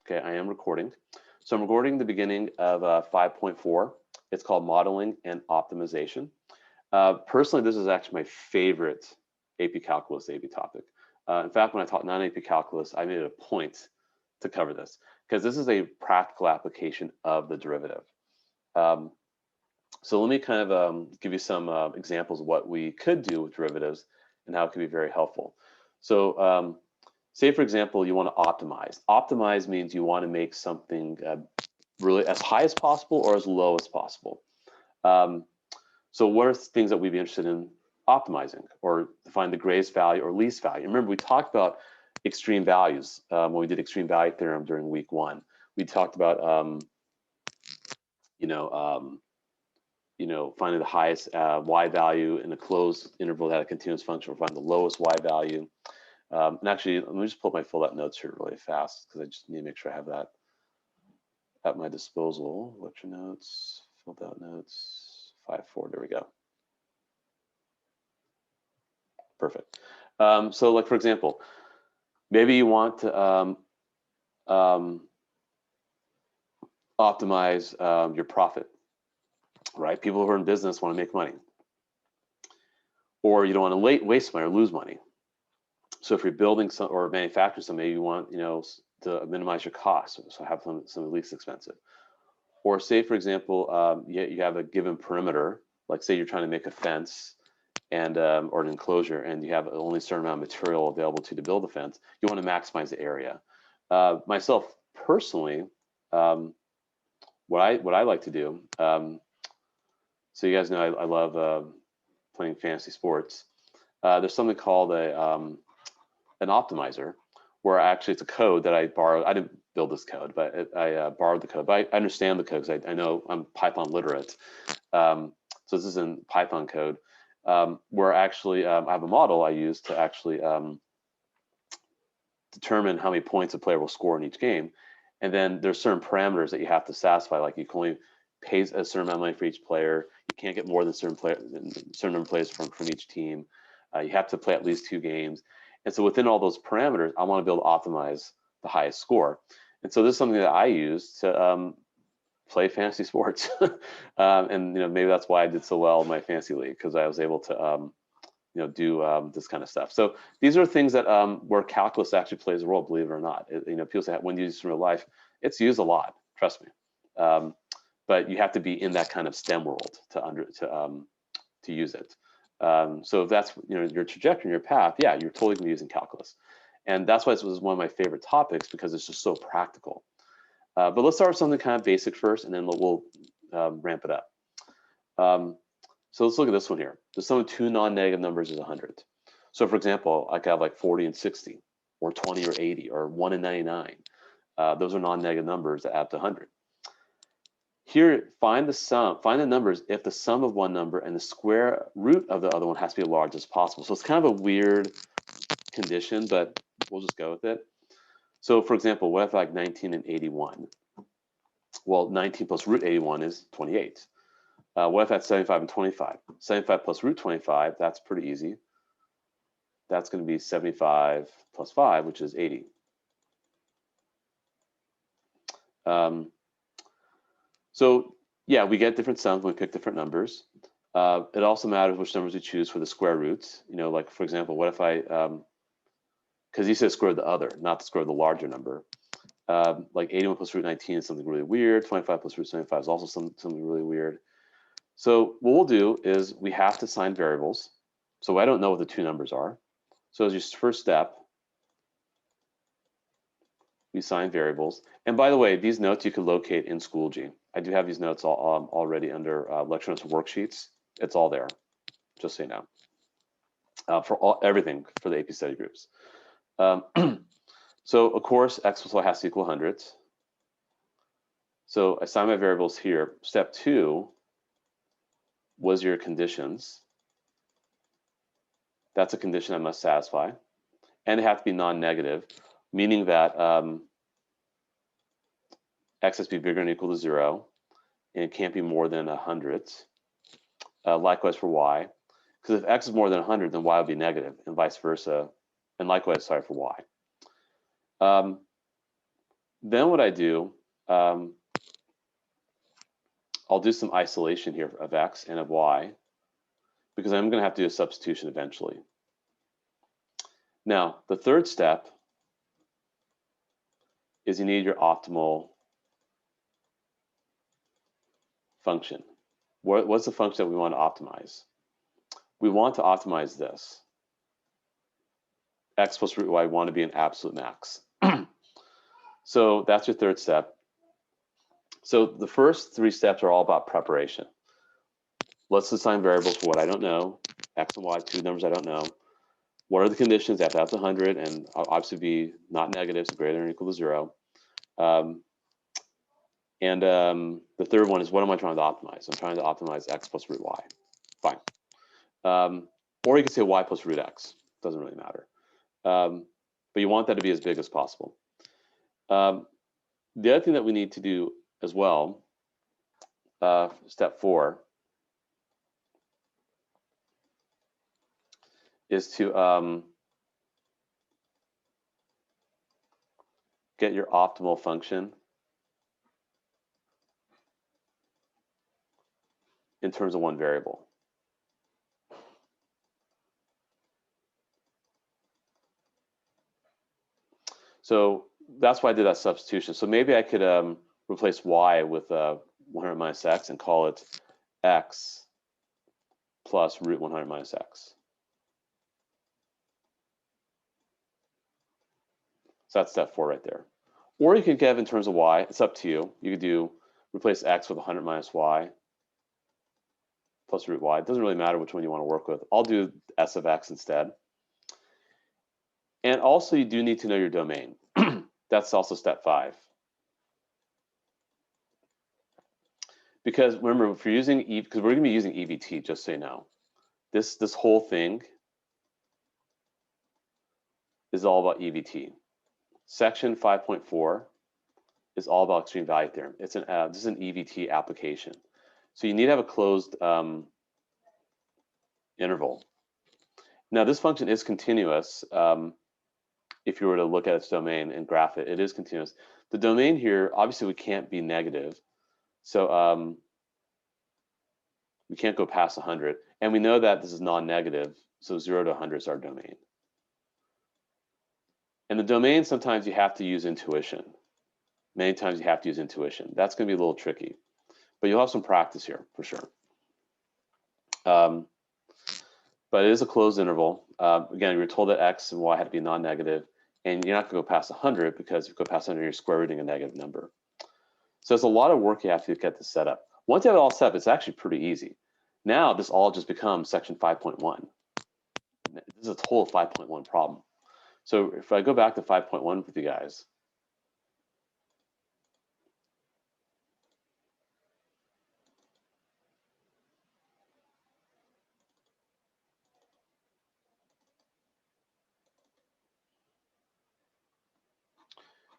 Okay, I am recording. So I'm recording the beginning of 5.4. It's called Modeling and Optimization. Personally, this is actually my favorite AP Calculus AP topic. In fact, when I taught non-AP Calculus, I made it a point to cover this because this is a practical application of the derivative. So let me kind of give you some examples of what we could do with derivatives and how it could be very helpful. So say, for example, you want to optimize. Optimize means you want to make something really as high as possible or as low as possible. So what are things that we'd be interested in optimizing, or to find the greatest value or least value? Remember, we talked about extreme values when we did extreme value theorem during week 1. We talked about finding the highest y value in a closed interval that had a continuous function, or find the lowest y value. And actually, let me just pull up my filled out notes here really fast because I just need to make sure I have that at my disposal. Lecture notes, filled out notes, 5.4, there we go. Perfect. So like, for example, maybe you want to optimize your profit, right? People who are in business want to make money. Or you don't want to waste money or lose money. So if you're building some or manufacturing something, maybe you want to minimize your costs, so have some least expensive. Or say, for example, you have a given perimeter, like say you're trying to make a fence and or an enclosure, and you have only a certain amount of material available to build the fence. You want to maximize the area. Myself personally, what I like to do. So you guys know I love playing fantasy sports. There's something called an optimizer, where actually it's a code that I borrowed. I didn't build this code, but I borrowed the code. But I understand the code because I know I'm Python literate. So this is in Python code, where actually I have a model I use to actually determine how many points a player will score in each game. And then there's certain parameters that you have to satisfy, like you can only pay a certain amount of money for each player. You can't get more than certain number of players from each team. You have to play at least 2 games. And so within all those parameters, I want to be able to optimize the highest score. And so this is something that I use to play fantasy sports. And maybe that's why I did so well in my fantasy league, because I was able to do this kind of stuff. So these are things that where calculus actually plays a role, believe it or not. People say, when you use it in real life, it's used a lot, trust me. But you have to be in that kind of STEM world to use it. So if that's your trajectory, your path, yeah, you're totally gonna be using calculus. And that's why this was one of my favorite topics, because it's just so practical. But let's start with something kind of basic first, and then we'll ramp it up. So let's look at this one here. The sum of 2 non-negative numbers is 100. So for example, I could have like 40 and 60, or 20 or 80, or 1 and 99. Those are non-negative numbers that add to 100. Here, find the numbers if the sum of one number and the square root of the other one has to be as large as possible. So it's kind of a weird condition, but we'll just go with it. So for example, what if like 19 and 81? Well, 19 plus root 81 is 28. What if that's 75 and 25? 75 plus root 25, that's pretty easy. That's going to be 75 plus 5, which is 80. So yeah, we get different sums when we pick different numbers. It also matters which numbers we choose for the square roots. Like for example, what if I, because you said square of the other, not the square of the larger number. Like 81 plus root 19 is something really weird. 25 plus root 75 is also something really weird. So what we'll do is we have to assign variables. So I don't know what the 2 numbers are. So as your first step, we assign variables. And by the way, these notes you can locate in Schoology. I do have these notes already under lecture notes worksheets. It's all there, just so you know, for everything for the AP study groups. So of course, x plus y has to equal hundreds. So I assign my variables here. Step 2 was your conditions. That's a condition I must satisfy. And they have to be non-negative, meaning that x has to be bigger than or equal to 0, and it can't be more than 100. Likewise for y, because if x is more than 100, then y will be negative, and vice versa. And likewise, sorry, for y. then what I do, I'll do some isolation here of x and of y, because I'm going to have to do a substitution eventually. Now, the third step is you need your optimal function. What's the function that we want to optimize? We want to optimize this. X plus root y want to be an absolute max. So that's your third step. So the first three steps are all about preparation. Let's assign variables for what I don't know, x and y, two numbers I don't know. What are the conditions? They have to have 100 and obviously be not negative, so greater than or equal to 0. The third one is, what am I trying to optimize? I'm trying to optimize x plus root y. Fine. Or you can say y plus root x. Doesn't really matter. But you want that to be as big as possible. The other thing that we need to do as well, step 4, is to get your optimal function in terms of one variable. So that's why I did that substitution. So maybe I could replace y with 100 minus x and call it x plus root 100 minus x. So that's step 4 right there. Or you can give in terms of y. It's up to you. You could do replace x with 100 minus y plus root y. It doesn't really matter which one you want to work with. I'll do s of x instead. And also you do need to know your domain. That's also step 5. Because remember, if you're using because we're going to be using EVT, just so you know, this whole thing is all about EVT. Section 5.4 is all about extreme value theorem. It's an this is an EVT application, so you need to have a closed interval. Now this function is continuous. If you were to look at its domain and graph it, it is continuous. The domain here, obviously, we can't be negative, so we can't go past 100, and we know that this is non-negative, so 0 to 100 is our domain. And the domain, sometimes you have to use intuition. Many times you have to use intuition. That's going to be a little tricky, but you'll have some practice here for sure. But it is a closed interval. Again, we were told that x and y had to be non-negative, and you're not going to go past 100 because if you go past 100, you're square rooting a negative number. So it's a lot of work you have to get this set up. Once you have it all set up, it's actually pretty easy. Now this all just becomes section 5.1. This is a total 5.1 problem. So if I go back to 5.1 with you guys,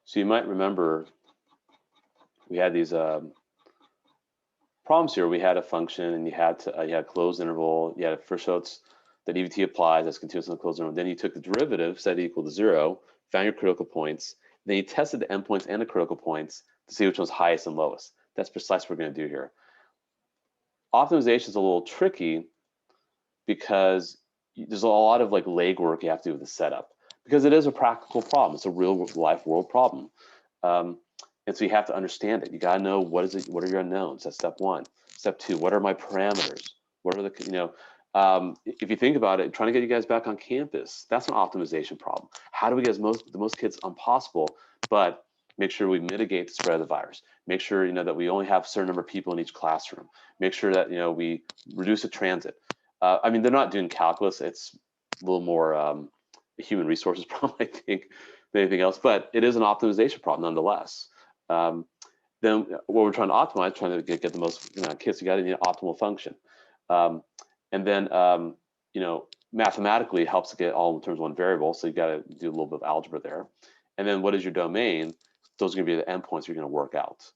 so you might remember we had these problems here. We had a function, and you had a closed interval. You had first notes that EVT applies as continuous in the closed interval. Then you took the derivative, set it equal to 0, found your critical points. Then you tested the endpoints and the critical points to see which one's highest and lowest. That's precisely what we're going to do here. Optimization is a little tricky because there's a lot of like legwork you have to do with the setup, because it is a practical problem. It's a real life world problem. And so you have to understand it. You got to know what is it. What are your unknowns? That's step 1. Step 2, what are my parameters? What are the, if you think about it, trying to get you guys back on campus, that's an optimization problem. How do we get the most kids possible, but make sure we mitigate the spread of the virus? Make sure that we only have a certain number of people in each classroom. Make sure that we reduce the transit. I mean, they're not doing calculus. It's a little more human resources problem, I think, than anything else. But it is an optimization problem nonetheless. Then what we're trying to optimize, trying to get the most kids, you got to need an optimal function. And then, mathematically it helps to get all in terms of one variable. So you got to do a little bit of algebra there. And then what is your domain? Those are going to be the endpoints you're going to work out.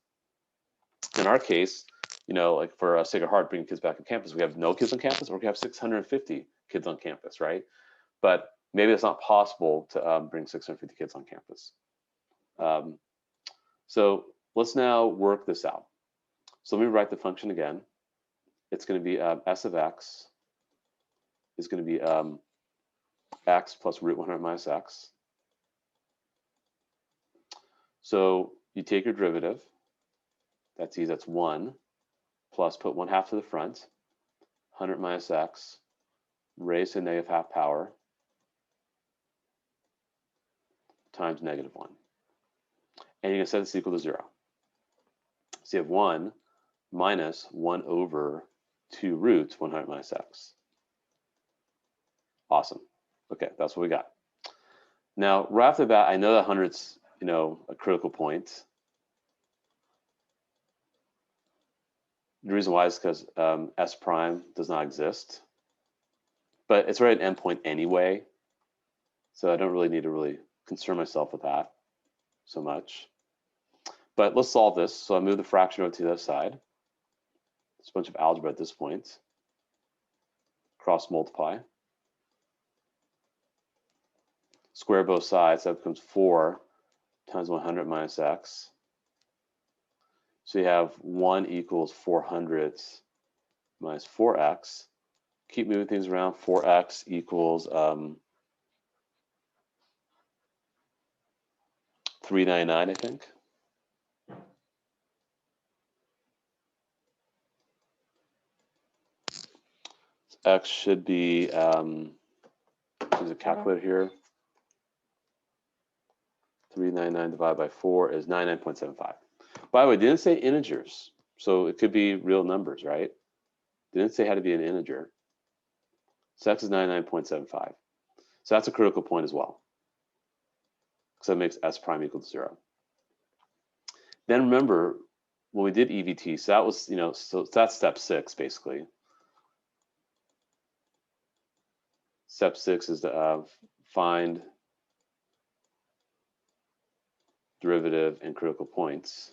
In our case, like for Sacred Heart, bringing kids back on campus, we have no kids on campus, or we have 650 kids on campus, right? But maybe it's not possible to bring 650 kids on campus. So let's now work this out. So let me write the function again. It's going to be s of x is going to be x plus root 100 minus x. So you take your derivative. That's easy. That's 1 plus put 1/2 to the front. 100 minus x raised to negative half power times negative 1. And you're going to set this equal to 0. So you have 1 minus 1 over 2 roots 100 minus x. Awesome. Okay, that's what we got. Now, right off the bat, I know that 100's, a critical point. The reason why is because s prime does not exist, but it's right at endpoint anyway, so I don't really need to really concern myself with that so much. But let's solve this. So I move the fraction over to the other side. It's a bunch of algebra at this point. Cross multiply. Square both sides. That becomes 4 times 100 minus x. So you have 1 equals 400 minus 4x. Keep moving things around. 4x equals 399, I think. X should be, there's a calculator here. 399 divided by 4 is 99.75. By the way, it didn't say integers, so it could be real numbers, right? Didn't say it had to be an integer. So x is 99.75. So that's a critical point as well. So that makes s prime equal to 0. Then remember, when we did EVT, so that was, so that's step 6, basically. Step 6 is to find derivative and critical points.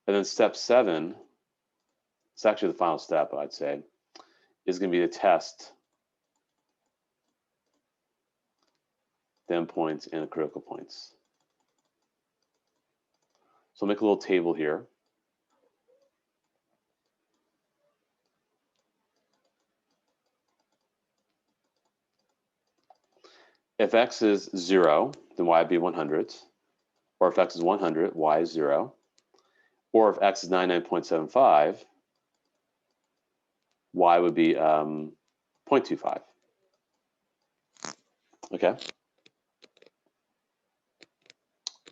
And then step 7, it's actually the final step, I'd say, is going to be to test the endpoints and the critical points. So I'll make a little table here. If x is 0, then y would be 100. Or if x is 100, y is 0. Or if x is 99.75, y would be 0.25. Okay.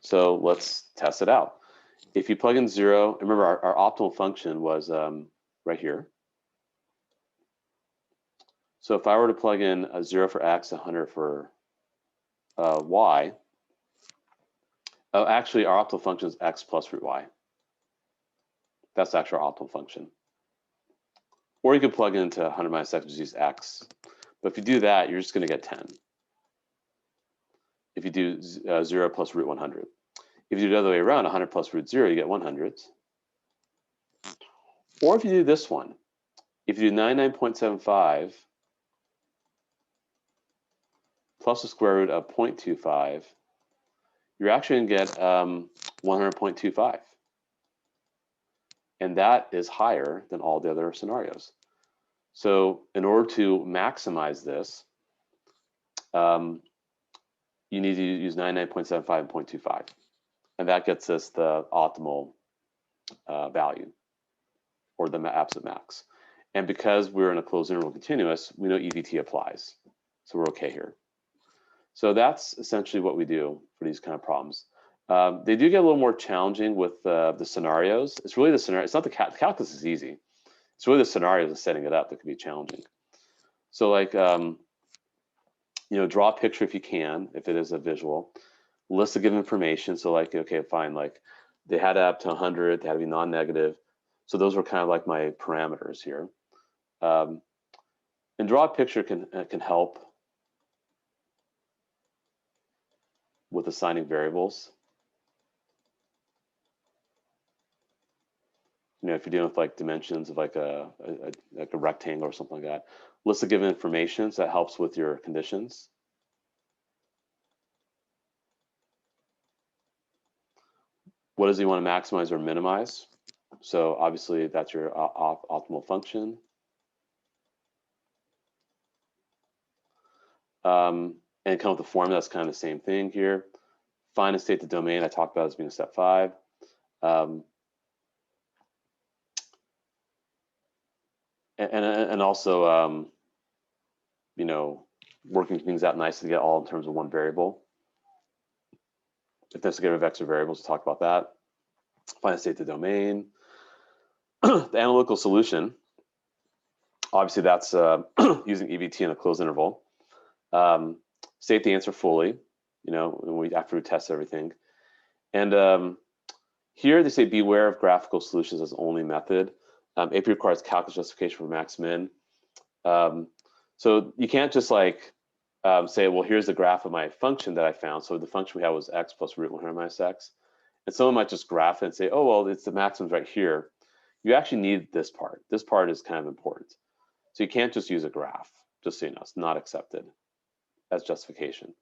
So let's test it out. If you plug in 0, remember our optimal function was right here. So if I were to plug in a 0 for x, 100 for y, actually our optimal function is x plus root y. That's actually our optimal function. Or you could plug into 100 minus x, which is x. But if you do that, you're just going to get 10. If you do 0 plus root 100. If you do it the other way around, 100 plus root 0, you get 100. Or if you do this one, if you do 99.75 plus the square root of 0.25, you're actually going to get 100.25. And that is higher than all the other scenarios. So in order to maximize this, you need to use 99.75 and 0.25. And that gets us the optimal value, or the absolute max. And because we're in a closed interval continuous, we know EVT applies. So we're okay here. So that's essentially what we do for these kind of problems. They do get a little more challenging with the scenarios. It's really the scenario. It's not the calculus is easy. It's really the scenarios of setting it up that can be challenging. So like, draw a picture if you can, if it is a visual. List the given information. So like, okay, fine, like they had to up to 100, they had to be non-negative. So those were kind of like my parameters here. And draw a picture can help with assigning variables. If you're dealing with like dimensions of like a rectangle or something like that. List the given information, so that helps with your conditions. What does he want to maximize or minimize? So obviously that's your optimal function. And come up with the formula. That's kind of the same thing here. Find and state the domain I talked about as being step 5. And also, you know, working things out nicely to get all in terms of one variable. If necessary, vector variables, we'll talk about that. Find and state the domain. The analytical solution, obviously that's using EVT in a closed interval. State the answer fully, you know, after we test everything. And here they say beware of graphical solutions as the only method. AP requires calculus justification for max min. So you can't just like say, well, here's the graph of my function that I found. So the function we had was x plus root 100 minus x. And someone might just graph it and say, oh, well, it's the maximums right here. You actually need this part. This part is kind of important. So you can't just use a graph, just so you know, it's not accepted as justification.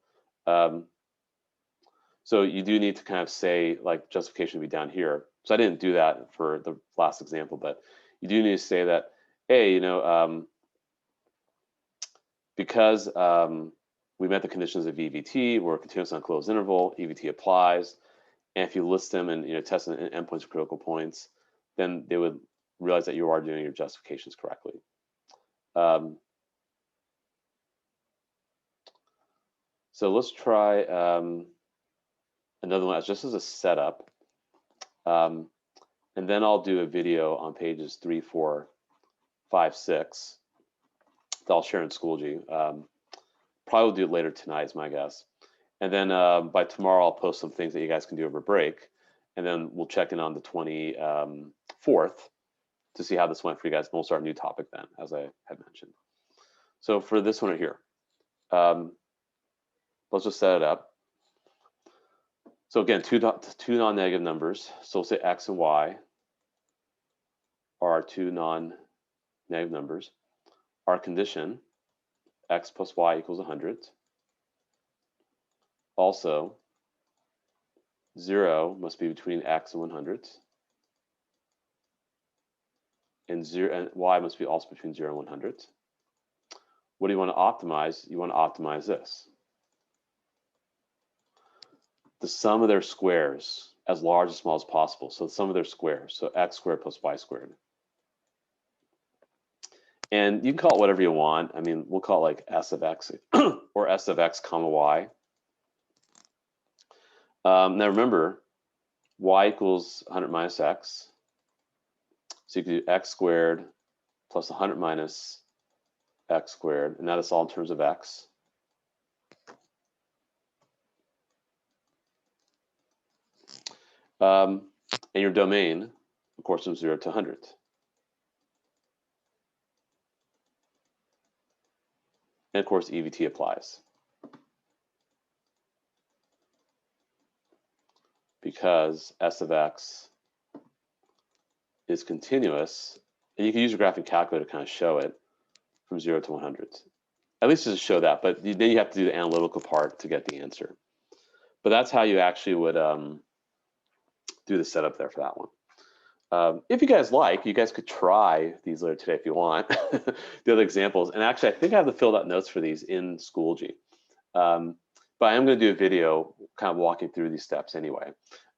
So you do need to kind of say like justification would be down here. So I didn't do that for the last example, but you do need to say that, hey, you know, because we met the conditions of EVT, we're continuous on closed interval, EVT applies, and if you list them and, you know, test endpoints or critical points, then they would realize that you are doing your justifications correctly. So let's try another one just as a setup. And then I'll do a video on pages 3, 4, 5, 6 that I'll share in Schoology. Probably will do it later tonight is my guess. And then by tomorrow, I'll post some things that you guys can do over break. And then we'll check in on the 24th to see how this went for you guys. And we'll start a new topic then, as I had mentioned. So for this one right here, let's just set it up. So again, two non-negative numbers. So we'll say x and y are our two non-negative numbers. Our condition, x plus y equals 100. Also, 0 must be between x and 100. And y must be also between 0 and 100. What do you want to optimize? You want to optimize this. The sum of their squares, as large as small as possible. So the sum of their squares. So x squared plus y squared. And you can call it whatever you want. I mean, we'll call it like s of x or s of x comma y. Now remember, y equals 100 minus x. So you can do x squared plus 100 minus x squared. And that is all in terms of x. And your domain, of course, from 0 to 100. And of course, EVT applies. Because s of x is continuous, and you can use your graphing calculator to kind of show it from 0 to 100. At least just show that, but then you have to do the analytical part to get the answer. But that's how you actually would do the setup there for that one. If you guys like, you guys could try these later today if you want, the other examples. And actually, I think I have the filled out notes for these in Schoology. But I am going to do a video kind of walking through these steps anyway.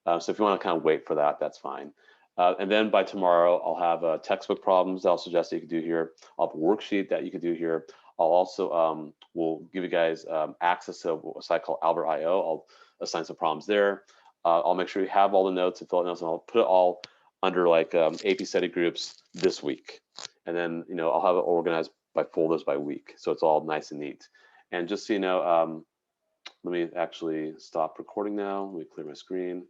So if you want to kind of wait for that, that's fine. And then by tomorrow, I'll have textbook problems that I'll suggest that you could do here. I'll have a worksheet that you could do here. I'll also will give you guys access to a site called Albert.io. I'll assign some problems there. I'll make sure you have all the notes and fill out notes, and I'll put it all under like AP study groups this week. And then, you know, I'll have it organized by folders by week. So it's all nice and neat. And just so you know, let me actually stop recording now. Let me clear my screen.